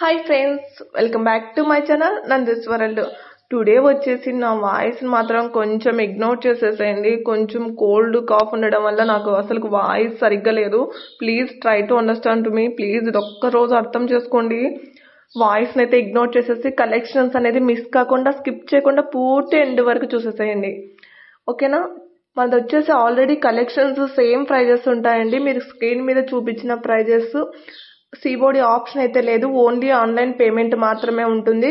Hi friends, welcome back to my channel Nandi's world. Today వచ్చేసి నా voice మాత్రం కొంచెం ఇగ్నోర్ చేసేసేయండి. కొంచెం కోల్డ్ కాఫ్ ఉండడం వల్ల నాకు అసలు వాయిస్ సరిగ్గా లేదు. Please try to understand to me. Please ఇది ఒక్కరోజు అర్థం చేసుకోండి. వాయిస్ అయితే ఇగ్నోర్ చేసేసి కలెక్షన్స్ అనేది మిస్ కాకుండా స్కిప్ చేయకుండా పూర్తి ఎండ్ వరకు చూసేసేయండి. ఓకేనా? మనది వచ్చేసి ఆల్రెడీ కలెక్షన్స్ సేమ్ ప్రైజెస్ ఉంటాయండి. మీరు స్క్రీన్ మీద చూపించిన ప్రైజెస్. సిబోడి ఆప్షన్ అయితే లేదు, ఓన్లీ ఆన్లైన్ పేమెంట్ మాత్రమే ఉంటుంది.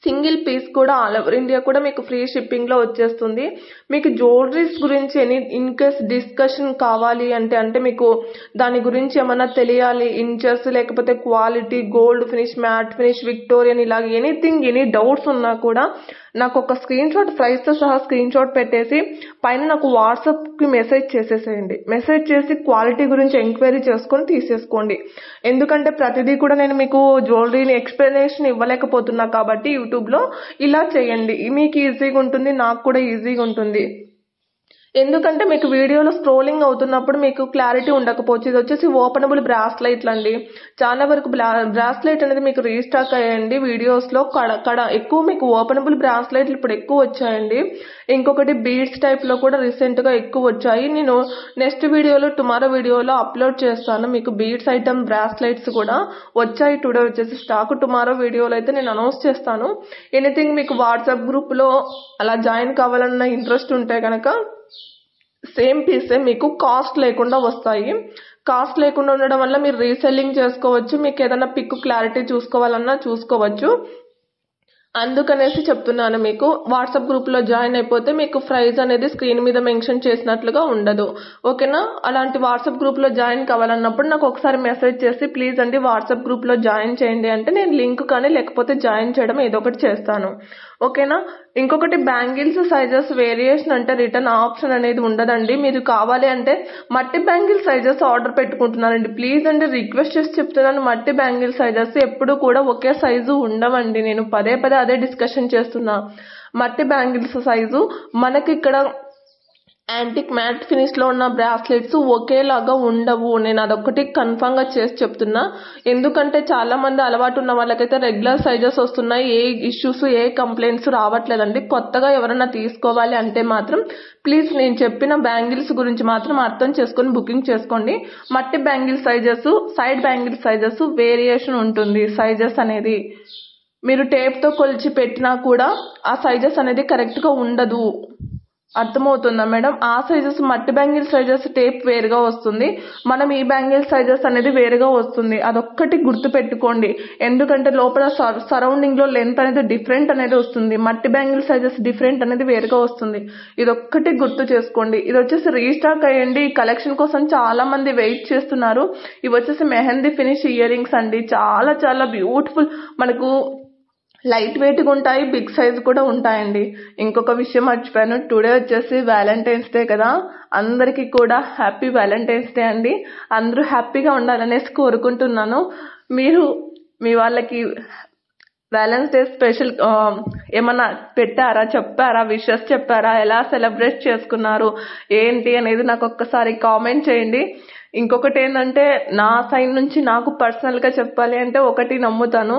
సింగిల్ పీస్ కూడా ఆల్ ఓవర్ ఇండియా కూడా మీకు ఫ్రీ షిప్పింగ్ లో వచ్చేస్తుంది. మీకు జ్యువెలరీస్ గురించి ఇన్ కేస్ డిస్కషన్ కావాలి అంటే మీకు దాని గురించి ఏమన్నా తెలియాలి, ఇంచెస్ లేకపోతే quality, gold finish, matt finish, Victorian, ఇలా ఎనీథింగ్ ఎనీ డౌట్స్ ఉన్నా కూడా నాకు ఒక స్క్రీన్ షాట్, ప్రైస్ తో సహా స్క్రీన్ షాట్ పెట్టేసి పైన నాకు వాట్సాప్ కి మెసేజ్ చేసేసేయండి. మెసేజ్ చేసి క్వాలిటీ గురించి ఎంక్వైరీ చేసుకొని తీసేసుకోండి. ఎందుకంటే ప్రతిదీ కూడా నేను మీకు జ్యువెలరీని ఎక్స్ప్లెనేషన్ ఇవ్వలేకపోతున్నా కాబట్టి యూట్యూబ్ లో ఇలా చేయండి. మీకు ఈజీగా ఉంటుంది, నాకు కూడా ఈజీగా ఉంటుంది. ఎందుకంటే మీకు వీడియోలో స్క్రోలింగ్ అవుతున్నప్పుడు మీకు క్లారిటీ ఉండకపోవచ్చు. ఇది వచ్చేసి ఓపెనబుల్ బ్రాస్లైట్లు అండి. చాలా వరకు బ్రాస్లైట్ అనేది మీకు రీస్టాక్ అయ్యండి వీడియోస్ లో. కడ ఎక్కువ మీకు ఓపెనబుల్ బ్రాస్లైట్లు ఇప్పుడు ఎక్కువ వచ్చాయండి. ఇంకొకటి బీడ్స్ టైప్ లో కూడా రీసెంట్ గా ఎక్కువ వచ్చాయి. నేను నెక్స్ట్ వీడియోలో, టుమారో వీడియోలో అప్లోడ్ చేస్తాను. మీకు బీడ్స్ ఐటమ్ బ్రాస్లైట్స్ కూడా వచ్చాయి. టుడే వచ్చేసి స్టాక్. టుమారో వీడియోలో అయితే నేను అనౌన్స్ చేస్తాను. ఎనీథింగ్ మీకు వాట్సాప్ గ్రూప్ లో అలా జాయిన్ కావాలన్న ఇంట్రెస్ట్ ఉంటే కనుక సేమ్ పీసే మీకు కాస్ట్ లేకుండా వస్తాయి. కాస్ట్ లేకుండా ఉండడం వల్ల మీరు రీసెల్లింగ్ చేసుకోవచ్చు. మీకు ఏదైనా పిక్ క్లారిటీ చూసుకోవాలన్నా చూసుకోవచ్చు. అందుకనేసి చెప్తున్నాను. మీకు వాట్సాప్ గ్రూప్ లో జాయిన్ అయిపోతే మీకు ప్రైస్ అనేది స్క్రీన్ మీద మెన్షన్ చేసినట్లుగా ఉండదు. ఓకేనా? అలాంటి వాట్సాప్ గ్రూప్ లో జాయిన్ కావాలన్నప్పుడు నాకు ఒకసారి మెసేజ్ చేసి ప్లీజ్ అండి వాట్సాప్ గ్రూప్ లో జాయిన్ చేయండి అంటే నేను లింక్ కానీ లేకపోతే జాయిన్ చేయడం ఏదో ఒకటి చేస్తాను. ఓకేనా? ఇంకొకటి బ్యాంగిల్స్ సైజెస్ వేరియేషన్ అంటే రిటర్న్ ఆప్షన్ అనేది ఉండదండి. మీరు కావాలి అంటే మట్టి బ్యాంగిల్ సైజెస్ ఆర్డర్ పెట్టుకుంటున్నానండి. ప్లీజ్ అండి రిక్వెస్ట్ చేసి చెప్తున్నాను. మట్టి బ్యాంగిల్ సైజెస్ ఎప్పుడు కూడా ఒకే సైజు ఉండవండి. నేను పదే పదే అదే డిస్కషన్ చేస్తున్నా. మట్టి బ్యాంగిల్స్ సైజు మనకి ఇక్కడ యాంటిక్ మ్యాట్ ఫినిష్ లో ఉన్న బ్రాస్లెట్స్ ఒకేలాగా ఉండవు. నేను అదొక్కటి కన్ఫర్మ్ గా చేసి చెప్తున్నా. ఎందుకంటే చాలా మంది అలవాటు ఉన్న వాళ్ళకైతే రెగ్యులర్ సైజెస్ వస్తున్నాయి. ఏ ఇష్యూస్, ఏ కంప్లైంట్స్ రావట్లేదండి. కొత్తగా ఎవరైనా తీసుకోవాలి అంటే మాత్రం ప్లీజ్ నేను చెప్పిన బ్యాంగిల్స్ గురించి మాత్రం అర్థం చేసుకొని బుకింగ్ చేసుకోండి. మట్టి bangle sizes, side bangle sizes variation ఉంటుంది. సైజెస్ అనేది మీరు టేప్ తో కొలిచి పెట్టినా కూడా ఆ సైజెస్ అనేది కరెక్ట్ గా ఉండదు. అర్థమవుతుందా మేడం? ఆ సైజెస్ మట్టి బ్యాంగిల్ సైజెస్ టేప్ వేరుగా వస్తుంది, మనం ఈ బ్యాంగిల్ సైజెస్ అనేది వేరుగా వస్తుంది. అదొక్కటి గుర్తు పెట్టుకోండి. ఎందుకంటే లోపల సరౌండింగ్ లో లెంత్ అనేది డిఫరెంట్ అనేది వస్తుంది. మట్టి బ్యాంగిల్ సైజెస్ డిఫరెంట్ అనేది వేరుగా వస్తుంది. ఇదొక్కటి గుర్తు చేసుకోండి. ఇది వచ్చేసి రీస్టాక్ అయ్యండి. ఈ కలెక్షన్ కోసం చాలా మంది వెయిట్ చేస్తున్నారు. ఇవి వచ్చేసి మెహందీ ఫినిష్ ఇయర్ రింగ్స్ అండి. చాలా చాలా బ్యూటిఫుల్, మనకు లైట్ వెయిట్ గా ఉంటాయి, బిగ్ సైజ్ కూడా ఉంటాయండి. ఇంకొక విషయం మర్చిపోయాను. టుడే వచ్చేసి వ్యాలంటైన్స్ డే కదా. అందరికీ కూడా హ్యాపీ వ్యాలంటైన్స్ డే అండి. అందరూ హ్యాపీగా ఉండాలనేసి కోరుకుంటున్నాను. మీరు మీ వాళ్ళకి వ్యాలెన్స్ డే స్పెషల్ ఏమన్నా పెట్టారా, చెప్పారా, విషెస్ చెప్పారా, ఎలా సెలబ్రేట్ చేసుకున్నారు ఏంటి అనేది నాకు ఒక్కసారి కామెంట్ చేయండి. ఇంకొకటి ఏంటంటే నా సైడ్ నుంచి నాకు పర్సనల్ గా చెప్పాలి అంటే ఒకటి నమ్ముతాను.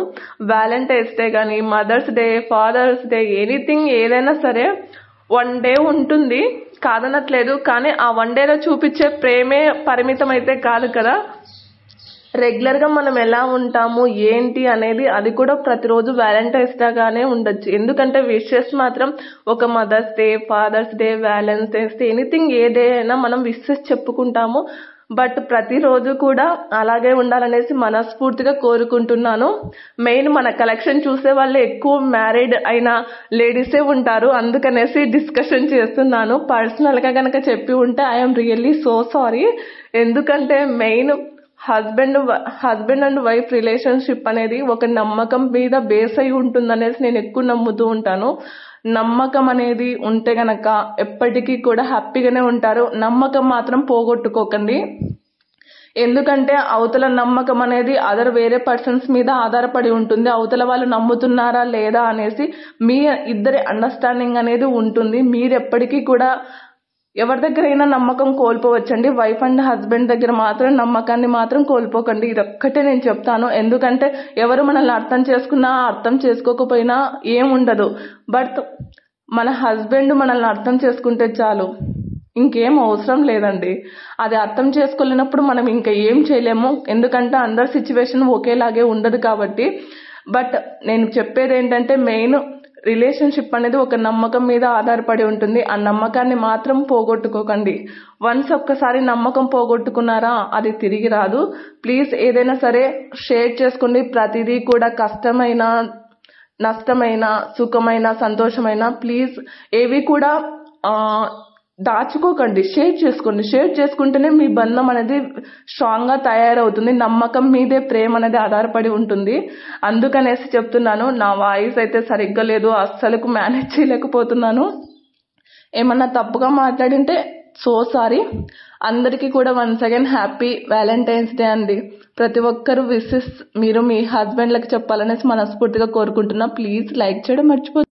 వ్యాలంటైన్స్ డే కానీ, mother's day, fathers day, anything ఏదైనా సరే 1 డే ఉంటుంది, కాదనట్లేదు. కానీ ఆ 1 డేలో చూపించే ప్రేమే పరిమితం అయితే కాదు కదా. రెగ్యులర్ గా మనం ఎలా ఉంటాము ఏంటి అనేది అది కూడా ప్రతిరోజు వ్యాలంటైన్స్ డే గానే ఉండొచ్చు. ఎందుకంటే విషెస్ మాత్రం ఒక Mother's day, fathers Day, Valentine's Day, anything ఏ డే అయినా మనం విషెస్ చెప్పుకుంటాము. బట్ ప్రతిరోజు కూడా అలాగే ఉండాలనేసి మనస్ఫూర్తిగా కోరుకుంటున్నాను. మెయిన్ మన కలెక్షన్ చూసే వాళ్ళు ఎక్కువ మ్యారీడ్ అయిన లేడీసే ఉంటారు. అందుకనేసి డిస్కషన్ చేస్తున్నాను. పర్సనల్ గా కనుక చెప్పి ఉంటే ఐఎమ్ రియల్లీ సో సారీ. ఎందుకంటే main husband and wife relationship అనేది ఒక నమ్మకం మీద బేస్ అయి ఉంటుందనేసి నేను ఎక్కువ నమ్ముతూ ఉంటాను. నమ్మకం అనేది ఉంటే గనక ఎప్పటికీ కూడా హ్యాపీగానే ఉంటారు. నమ్మకం మాత్రం పోగొట్టుకోకండి. ఎందుకంటే అవతల నమ్మకం అనేది వేరే పర్సన్స్ మీద ఆధారపడి ఉంటుంది. అవతల వాళ్ళు నమ్ముతున్నారా లేదా అనేసి మీ ఇద్దరి అండర్స్టాండింగ్ అనేది ఉంటుంది. మీరు ఎప్పటికీ కూడా ఎవరి దగ్గరైనా నమ్మకం కోల్పోవచ్చండి, వైఫ్ అండ్ హస్బెండ్ దగ్గర మాత్రం నమ్మకాన్ని మాత్రం కోల్పోకండి. ఇదొక్కటే నేను చెప్తాను. ఎందుకంటే ఎవరు మనల్ని అర్థం చేసుకున్నా అర్థం చేసుకోకపోయినా ఏముండదు. బట్ మన హస్బెండ్ మనల్ని అర్థం చేసుకుంటే చాలు, ఇంకేం అవసరం లేదండి. అది అర్థం చేసుకోలేనప్పుడు మనం ఇంకా ఏం చేయలేము, ఎందుకంటే అందరి సిచ్యువేషన్ ఒకేలాగే ఉండదు కాబట్టి. బట్ నేను చెప్పేది ఏంటంటే మెయిన్ రిలేషన్షిప్ అనేది ఒక నమ్మకం మీద ఆధారపడి ఉంటుంది. ఆ నమ్మకాన్ని మాత్రం పోగొట్టుకోకండి. వన్స్ ఒక్కసారి నమ్మకం పోగొట్టుకున్నారా అది తిరిగి రాదు. ప్లీజ్ ఏదైనా సరే షేర్ చేసుకోండి. ప్రతిదీ కూడా కష్టమైన, నష్టమైన, సుఖమైన, సంతోషమైన ప్లీజ్ ఏవి కూడా దాచుకోకండి, షేర్ చేసుకోండి. షేర్ చేసుకుంటేనే మీ బంధం అనేది స్ట్రాంగ్ గా తయారవుతుంది. నమ్మకం మీదే ప్రేమ అనేది ఆధారపడి ఉంటుంది. అందుకనేసి చెప్తున్నాను. నా వాయిస్ అయితే సరిగ్గా లేదు, అస్సలకు మేనేజ్ చేయలేకపోతున్నాను. ఏమన్నా తప్పుగా మాట్లాడింటే సో సారీ. అందరికీ కూడా once again happy Valentine's day అండి. ప్రతి ఒక్కరు విషెస్ మీరు మీ హస్బెండ్లకు చెప్పాలనేసి మనస్ఫూర్తిగా కోరుకుంటున్నా. ప్లీజ్ లైక్ చేయడం మర్చిపోతుంది.